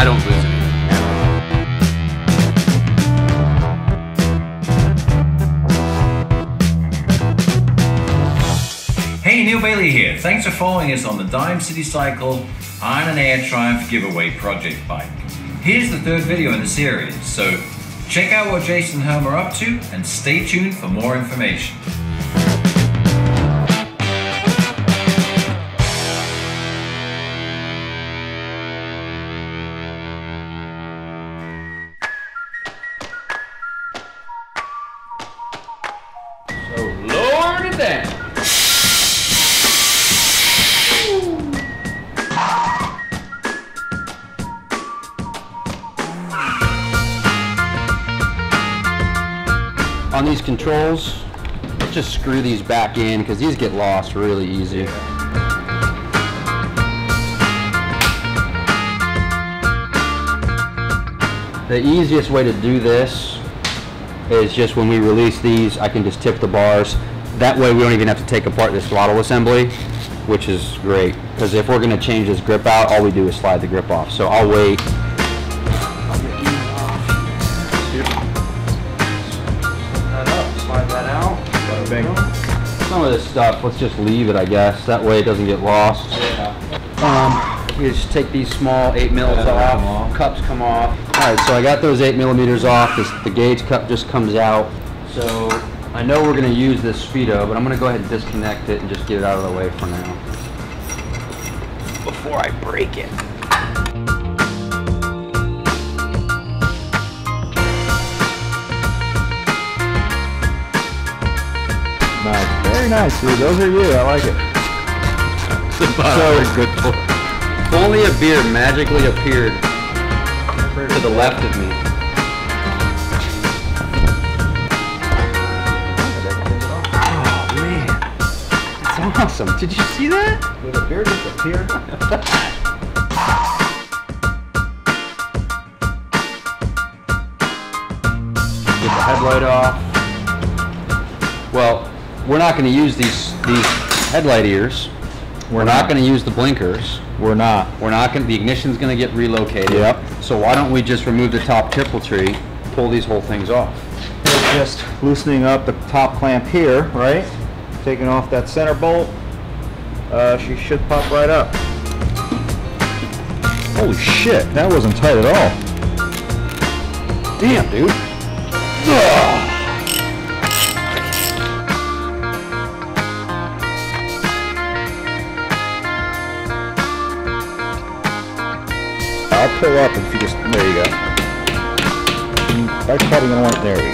I don't lose anything. Hey, Neil Bailey here. Thanks for following us on the Dime City Cycle Iron and Air Triumph Giveaway Project Bike. Here's the third video in the series, so check out what Jason and Herm are up to and stay tuned for more information. So lower it down. On these controls, let's just screw these back in because these get lost really easy. The easiest way to do this is just when we release these, I can just tip the bars. That way we don't even have to take apart this throttle assembly, which is great. Because if we're going to change this grip out, all we do is slide the grip off. So I'll wait. Slide that out. Some of this stuff, let's just leave it, I guess. That way it doesn't get lost. You just take these small 8 mils off. Cups come off. Alright, so I got those 8 millimeters off. The gauge cup just comes out. So I know we're going to use this Speedo, but I'm going to go ahead and disconnect it and just get it out of the way for now, before I break it. Nice. Very nice, dude. Those are you. I like it. So good for. If only a beer magically appeared to the left of me. Oh man, that's awesome. Did you see that? Did a beer just appear? Get the headlight off. Well, we're not going to use these headlight ears. We're not going to use the blinkers. We're not. The ignition's going to get relocated. Yep. So why don't we just remove the top triple tree, pull these whole things off? We're just loosening up the top clamp here, right? Taking off that center bolt. She should pop right up. Holy shit, that wasn't tight at all. Damn, dude. Ugh. I'll pull up if you just, there you go. By cutting it on, there we go.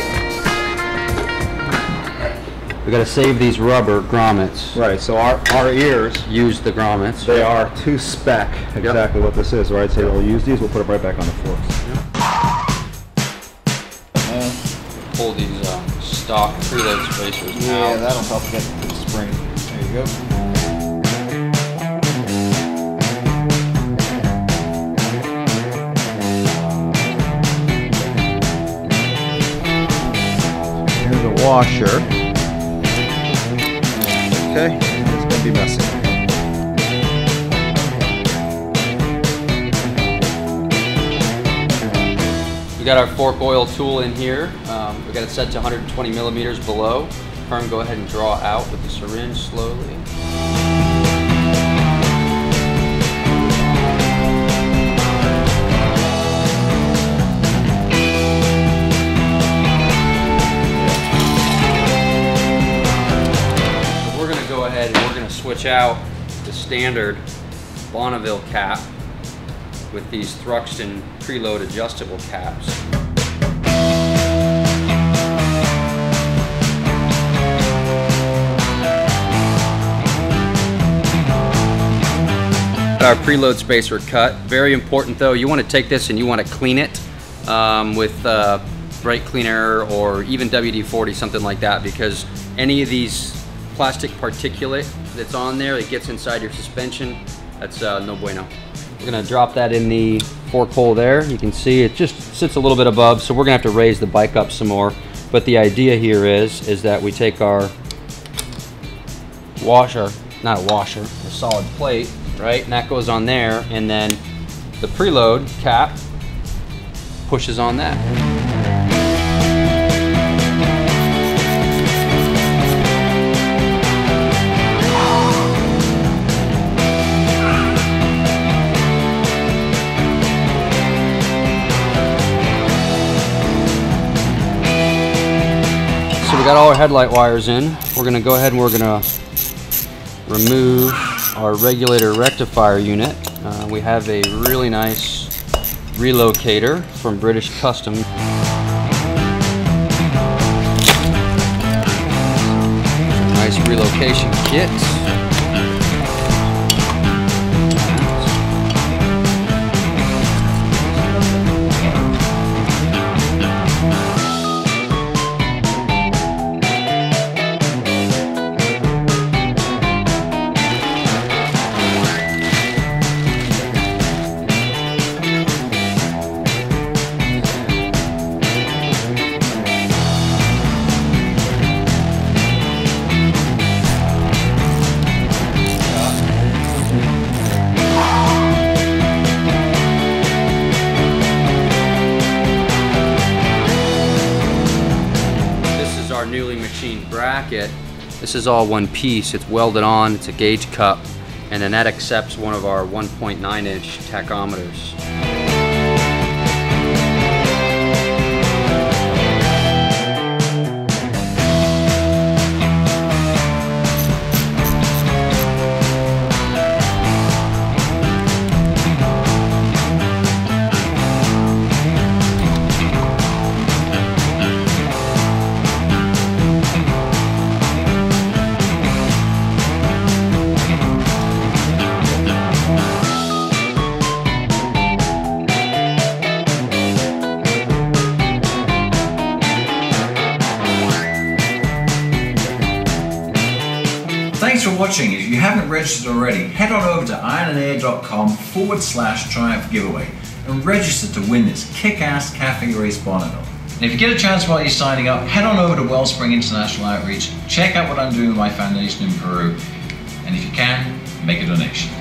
We got to save these rubber grommets. Right, so our ears, Use the grommets. they are to spec exactly what this is, right? So we'll use these, we'll put it right back on the forks. Pull these stock preload spacers out. Yeah, that'll help get the spring. There you go. Here's a washer. Okay, it's going to be messy. We got our fork oil tool in here. We got it set to 120 millimeters below. Herm, go ahead and draw out with the syringe slowly. And we're going to switch out the standard Bonneville cap with these Thruxton preload adjustable caps. Our preload spacer cut. Very important though, you want to take this and you want to clean it with brake cleaner or even WD-40, something like that, because any of these plastic particulate that's on there that gets inside your suspension, that's no bueno. We're gonna drop that in the fork hole there. You can see it just sits a little bit above, so we're gonna have to raise the bike up some more. But the idea here is that we take our washer, not a washer, a solid plate, right? And that goes on there, and then the preload cap pushes on that. So we got all our headlight wires in. We're gonna go ahead and we're gonna remove our regulator rectifier unit. We have a really nice relocator from British Custom. Nice relocation kit. Newly machined bracket. This is all one piece. It's welded on, it's a gauge cup, and then that accepts one of our 1.9-inch tachometers. Thanks for watching. If you haven't registered already, head on over to ironandair.com/Triumph giveaway and register to win this kick-ass Cafe Race Bonneville. And if you get a chance while you're signing up, head on over to Wellspring International Outreach, check out what I'm doing with my foundation in Peru, and if you can, make a donation.